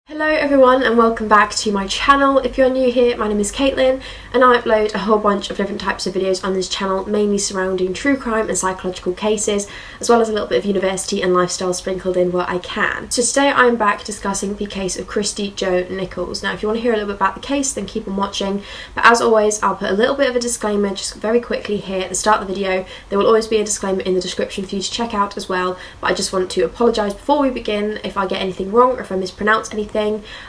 Hello everyone and welcome back to my channel. If you're new here, my name is Caitlin and I upload a whole bunch of different types of videos on this channel, mainly surrounding true crime and psychological cases, as well as a little bit of university and lifestyle sprinkled in where I can. So today I'm back discussing the case of Christy Jo Nichols. Now if you want to hear a little bit about the case, then keep on watching, but as always I'll put a little bit of a disclaimer just very quickly here at the start of the video. There will always be a disclaimer in the description for you to check out as well, but I just want to apologise before we begin if I get anything wrong or if I mispronounce anything.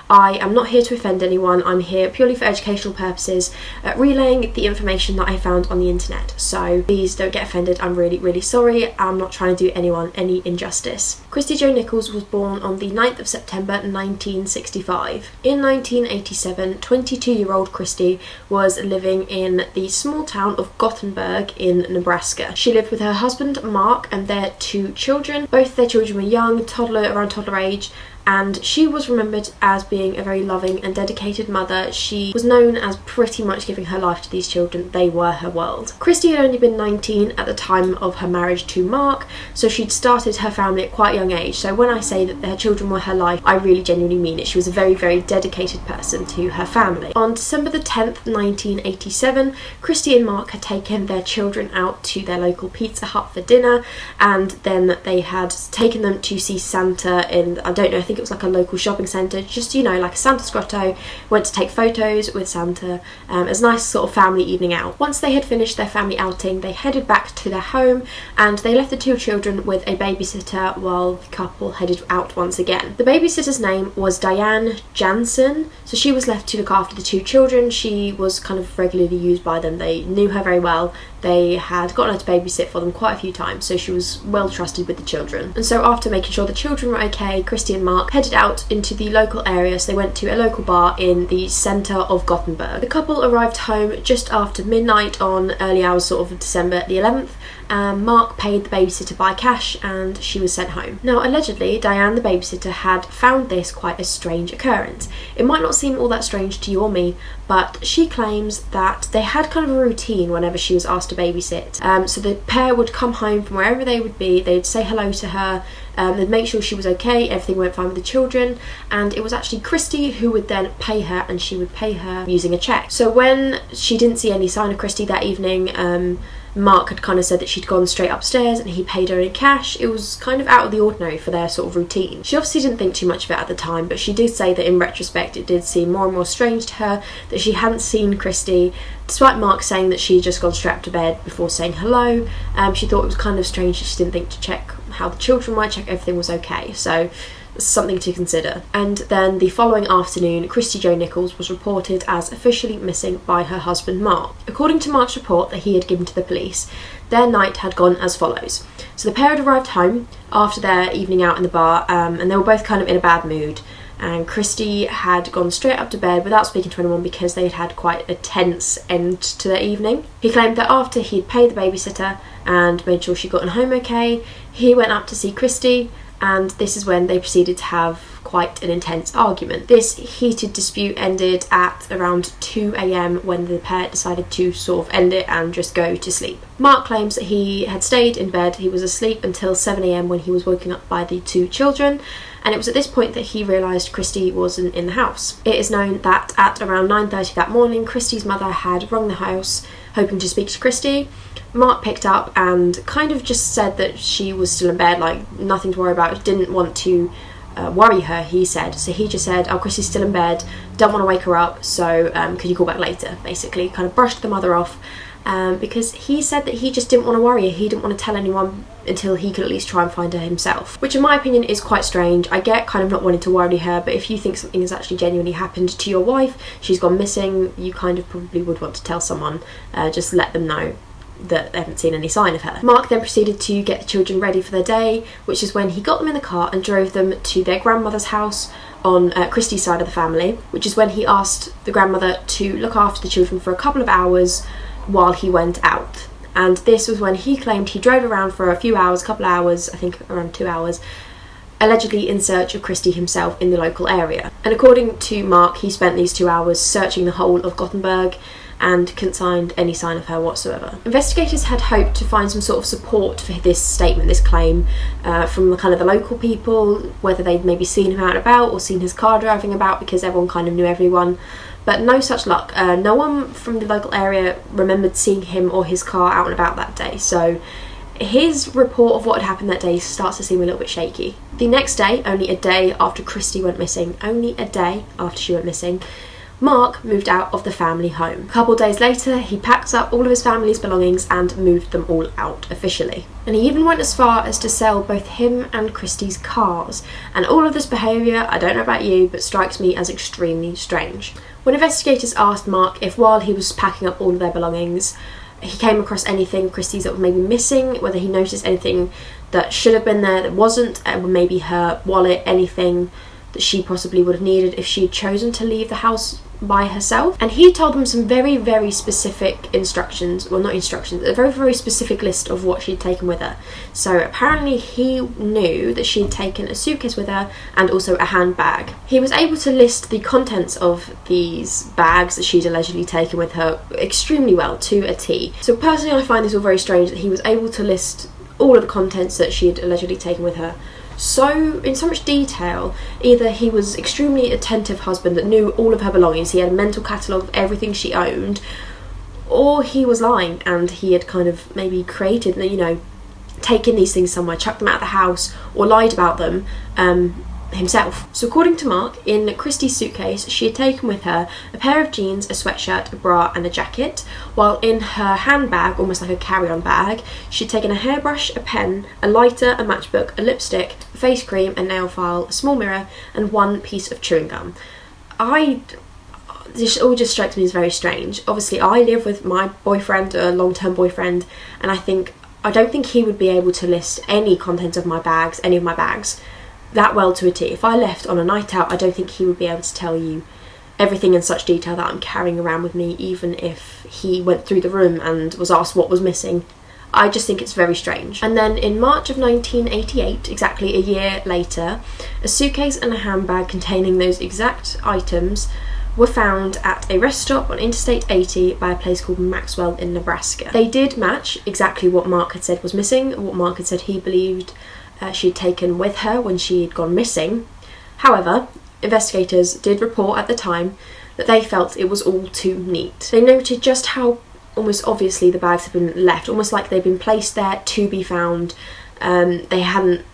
I am not here to offend anyone, I'm here purely for educational purposes, relaying the information that I found on the internet, so please don't get offended. I'm really sorry. I'm not trying to do anyone any injustice. Christy Jo Nichols was born on the 9th of September 1965. In 1987, 22-year-old Christy was living in the small town of Gothenburg in Nebraska. She lived with her husband Mark and their 2 children. Both their children were young, around toddler age, and she was remembered as being a very loving and dedicated mother. She was known as pretty much giving her life to these children. They were her world. Christy had only been 19 at the time of her marriage to Mark, so she'd started her family at quite a young age. So when I say that her children were her life, I really genuinely mean it. She was a very dedicated person to her family. On December the 10th, 1987, Christy and Mark had taken their children out to their local Pizza Hut for dinner, and then they had taken them to see Santa in, I don't know, I think it was like a local shopping centre, just, you know, like a Santa's grotto. Went to take photos with Santa. It was a nice sort of family evening out. Once they had finished their family outing, they headed back to their home and they left the 2 children with a babysitter while the couple headed out once again. The babysitter's name was Diane Jansen, so she was left to look after the 2 children. She was kind of regularly used by them. They knew her very well. They had gotten her to babysit for them quite a few times, so she was well trusted with the children. And so after making sure the children were okay, Christy and Mark headed out into the local area. So they went to a local bar in the centre of Gothenburg. The couple arrived home just after midnight on early hours sort of December the 11th. Mark paid the babysitter by cash and she was sent home. Now allegedly Diane, the babysitter, had found this quite a strange occurrence. It might not seem all that strange to you or me, but she claims that they had kind of a routine whenever she was asked to babysit. So the pair would come home from wherever they would be, they'd say hello to her, they'd make sure she was okay, everything went fine with the children, and it was actually Christy who would then pay her, and she would pay her using a cheque. So when she didn't see any sign of Christy that evening, Mark had kind of said that she'd gone straight upstairs and he paid her in cash. It was kind of out of the ordinary for their sort of routine. She obviously didn't think too much of it at the time, but she did say that in retrospect it did seem more and more strange to her that she hadn't seen Christy, despite Mark saying that she had just gone straight up to bed before saying hello. She thought it was kind of strange that she didn't think to check how the children were, check everything was okay. So something to consider. And then the following afternoon, Christy Jo Nichols was reported as officially missing by her husband Mark. According to Mark's report that he had given to the police, their night had gone as follows. So the pair had arrived home after their evening out in the bar, and they were both kind of in a bad mood, and Christy had gone straight up to bed without speaking to anyone because they had had quite a tense end to their evening. He claimed that after he'd paid the babysitter and made sure she'd gotten home okay, he went up to see Christy, and this is when they proceeded to have quite an intense argument. This heated dispute ended at around 2 AM when the pair decided to sort of end it and just go to sleep. Mark claims that he had stayed in bed, he was asleep until 7 AM when he was woken up by the 2 children, and it was at this point that he realised Christy wasn't in the house. It is known that at around 9:30 that morning, Christy's mother had rung the house hoping to speak to Christy. Mark picked up and kind of just said that she was still in bed, like nothing to worry about, didn't want to worry her, he said. So he just said, oh, Christy's still in bed, don't want to wake her up, so could you call back later? Basically kind of brushed the mother off, because he said that he just didn't want to worry her, he didn't want to tell anyone until he could at least try and find her himself, which in my opinion is quite strange. I get kind of not wanting to worry her, but if you think something has actually genuinely happened to your wife, she's gone missing, you kind of probably would want to tell someone, just let them know that they haven't seen any sign of her. Mark then proceeded to get the children ready for their day, which is when he got them in the car and drove them to their grandmother's house on Christy's side of the family, which is when he asked the grandmother to look after the children for a couple of hours while he went out. And this was when he claimed he drove around for a few hours, a couple of hours, I think around 2 hours, allegedly in search of Christy himself in the local area. And according to Mark, he spent these 2 hours searching the whole of Gothenburg, and couldn't find any sign of her whatsoever. Investigators had hoped to find some sort of support for this statement, this claim, from the local people, whether they'd maybe seen him out and about or seen his car driving about, because everyone kind of knew everyone. But no such luck. No one from the local area remembered seeing him or his car out and about that day, so his report of what had happened that day starts to seem a little bit shaky. The next day, only a day after CHRISTI went missing, Mark moved out of the family home. A couple days later, he packed up all of his family's belongings and moved them all out officially. And he even went as far as to sell both him and CHRISTI's cars. And all of this behaviour, I don't know about you, but strikes me as extremely strange. When investigators asked Mark if while he was packing up all of their belongings, he came across anything CHRISTI's that was maybe missing, whether he noticed anything that should have been there that wasn't, maybe her wallet, anything that she possibly would have needed if she had chosen to leave the house by herself. And he told them some very, very specific instructions, well, not instructions, a very, very specific list of what she'd taken with her. So apparently he knew that she had taken a suitcase with her and also a handbag. He was able to list the contents of these bags that she'd allegedly taken with her extremely well, to a T. So personally I find this all very strange that he was able to list all of the contents that she had allegedly taken with her in so much detail. Either he was extremely attentive husband that knew all of her belongings, he had a mental catalogue of everything she owned, or he was lying and he had kind of maybe created, taken these things somewhere, chucked them out of the house, or lied about them himself. So according to Mark, in CHRISTI's suitcase she had taken with her a pair of jeans, a sweatshirt, a bra and a jacket, while in her handbag, almost like a carry-on bag, she'd taken a hairbrush, a pen, a lighter, a matchbook, a lipstick, a face cream, a nail file, a small mirror and one piece of chewing gum. This all just strikes me as very strange. Obviously I live with my boyfriend, a long-term boyfriend, and I don't think he would be able to list any contents of my bags, any of my bags, that well to a T. If I left on a night out, I don't think he would be able to tell you everything in such detail that I'm carrying around with me, even if he went through the room and was asked what was missing. I just think it's very strange. And then in March of 1988, exactly a year later, a suitcase and a handbag containing those exact items were found at a rest stop on Interstate 80 by a place called Maxwell in Nebraska. They did match exactly what Mark had said was missing, what Mark had said he believed she'd taken with her when she had gone missing. However, investigators did report at the time that they felt it was all too neat. They noted just how almost obviously the bags had been left, almost like they'd been placed there to be found. They hadn't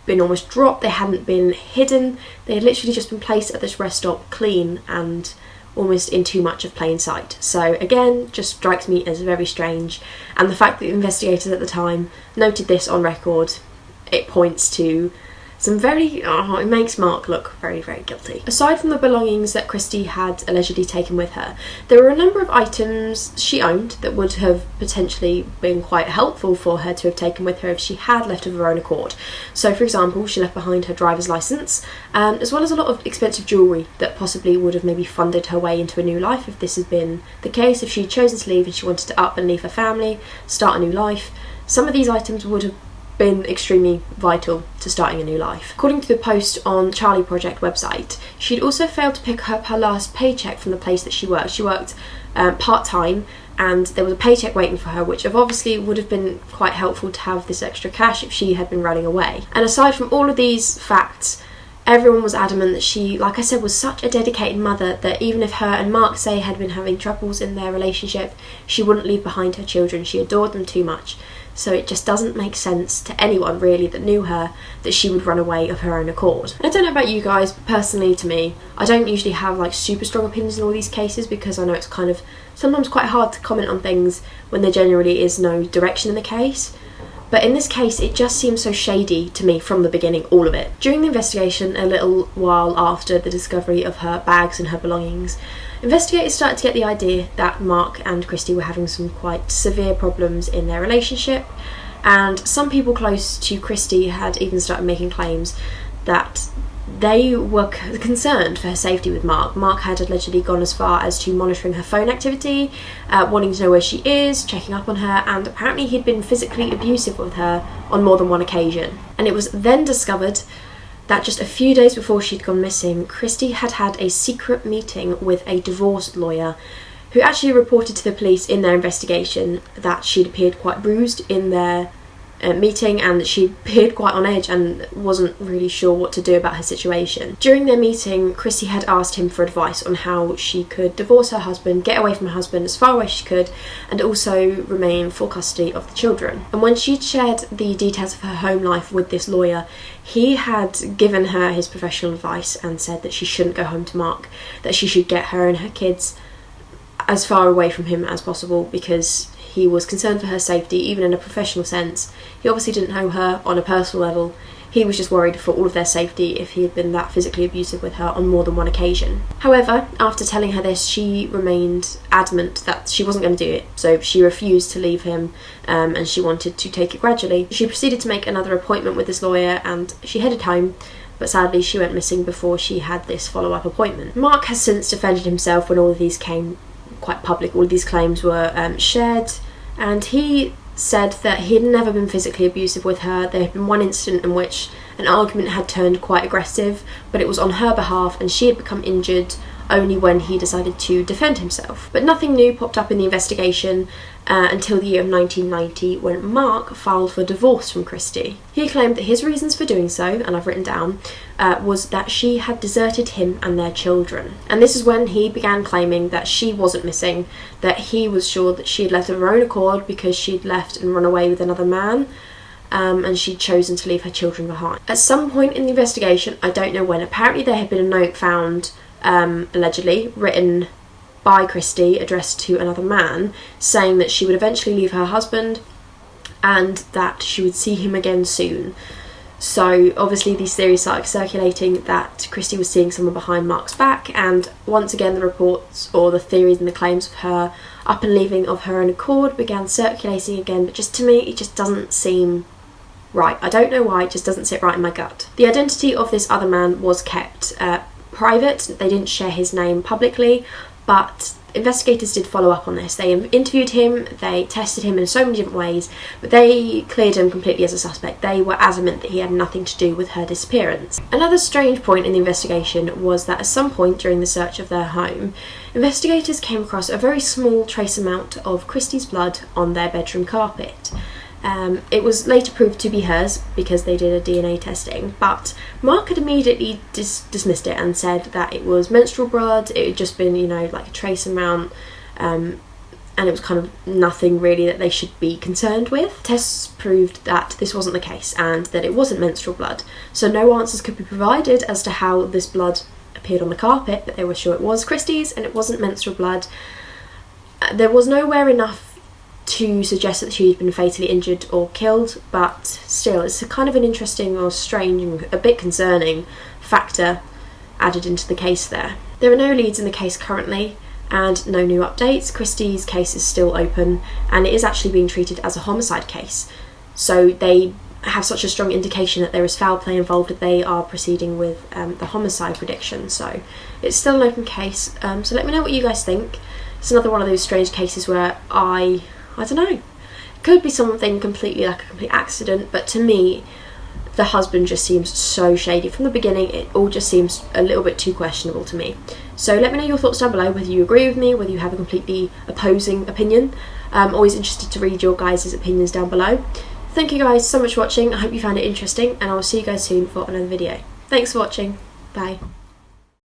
been almost dropped, they hadn't been hidden, they had literally just been placed at this rest stop, clean and almost in too much of plain sight. So again, just strikes me as very strange, and the fact that the investigators at the time noted this on record, it points to some it makes Mark look very, very guilty. Aside from the belongings that CHRISTI had allegedly taken with her, there were a number of items she owned that would have potentially been quite helpful for her to have taken with her if she had left of her own accord. So for example, she left behind her driver's licence, as well as a lot of expensive jewellery that possibly would have maybe funded her way into a new life if this had been the case, if she'd chosen to leave and she wanted to up and leave her family, start a new life. Some of these items would have been extremely vital to starting a new life. According to the post on the Charlie Project website, she'd also failed to pick up her last paycheck from the place that she worked. She worked part-time, and there was a paycheck waiting for her, which obviously would have been quite helpful to have this extra cash if she had been running away. And aside from all of these facts, everyone was adamant that she, like I said, was such a dedicated mother that even if her and Mark say had been having troubles in their relationship, she wouldn't leave behind her children. She adored them too much. So it just doesn't make sense to anyone really that knew her that she would run away of her own accord. And I don't know about you guys, but personally to me, I don't usually have like super strong opinions in all these cases, because I know it's kind of sometimes quite hard to comment on things when there generally is no direction in the case. But in this case, it just seems so shady to me from the beginning, all of it. During the investigation, a little while after the discovery of her bags and her belongings, investigators started to get the idea that Mark and CHRISTI were having some quite severe problems in their relationship, and some people close to CHRISTI had even started making claims that they were concerned for her safety with Mark. Mark had allegedly gone as far as to monitoring her phone activity, wanting to know where she is, checking up on her, and apparently he'd been physically abusive with her on more than one occasion. And it was then discovered that just a few days before she'd gone missing, CHRISTI had had a secret meeting with a divorce lawyer who actually reported to the police in their investigation that she'd appeared quite bruised in their meeting, and that she appeared quite on edge and wasn't really sure what to do about her situation. During their meeting, Christi had asked him for advice on how she could divorce her husband, get away from her husband as far away as she could, and also remain full custody of the children. And when she'd shared the details of her home life with this lawyer, he had given her his professional advice and said that she shouldn't go home to Mark, that she should get her and her kids as far away from him as possible, because he was concerned for her safety, even in a professional sense. He obviously didn't know her on a personal level. He was just worried for all of their safety if he had been that physically abusive with her on more than one occasion. However, after telling her this, she remained adamant that she wasn't going to do it, so she refused to leave him, and she wanted to take it gradually. She proceeded to make another appointment with this lawyer, and she headed home, but sadly she went missing before she had this follow-up appointment. Mark has since defended himself when all of these came quite public. All of these claims were shared, and he said that he had never been physically abusive with her. There had been one incident in which an argument had turned quite aggressive, but it was on her behalf, and she had become injured only when he decided to defend himself. But nothing new popped up in the investigation until the year of 1990, when Mark filed for divorce from Christi. He claimed that his reasons for doing so, and I've written down, was that she had deserted him and their children. And this is when he began claiming that she wasn't missing, that he was sure that she had left of her own accord because she'd left and run away with another man, and she'd chosen to leave her children behind. At some point in the investigation, I don't know when, apparently there had been a note found, allegedly, written by Christi, addressed to another man, saying that she would eventually leave her husband and that she would see him again soon. So obviously these theories started circulating that Christi was seeing someone behind Mark's back, and once again the reports, or the theories and the claims of her up and leaving of her own accord began circulating again, but just to me it just doesn't seem right. I don't know why, it just doesn't sit right in my gut. The identity of this other man was kept private. They didn't share his name publicly, but investigators did follow up on this. They interviewed him, they tested him in so many different ways, but they cleared him completely as a suspect. They were adamant that he had nothing to do with her disappearance. Another strange point in the investigation was that at some point during the search of their home, investigators came across a very small trace amount of Christi's blood on their bedroom carpet. It was later proved to be hers because they did a DNA testing, but Mark had immediately dismissed it and said that it was menstrual blood. It had just been, you know, like a trace amount, and it was kind of nothing really that they should be concerned with. Tests proved that this wasn't the case and that it wasn't menstrual blood, so no answers could be provided as to how this blood appeared on the carpet, but they were sure it was Christi's and it wasn't menstrual blood. There was nowhere enough to suggest that she'd been fatally injured or killed, but still it's a kind of an interesting or strange and a bit concerning factor added into the case there. There are no leads in the case currently and no new updates. Christi's case is still open and it is actually being treated as a homicide case, so they have such a strong indication that there is foul play involved that they are proceeding with the homicide prediction, so it's still an open case. So let me know what you guys think. It's another one of those strange cases where I don't know, it could be something completely like a complete accident, but to me the husband just seems so shady from the beginning. It all just seems a little bit too questionable to me. So let me know your thoughts down below, whether you agree with me, whether you have a completely opposing opinion. I'm always interested to read your guys' opinions down below. Thank you guys so much for watching. I hope you found it interesting, and I will see you guys soon for another video. Thanks for watching. Bye.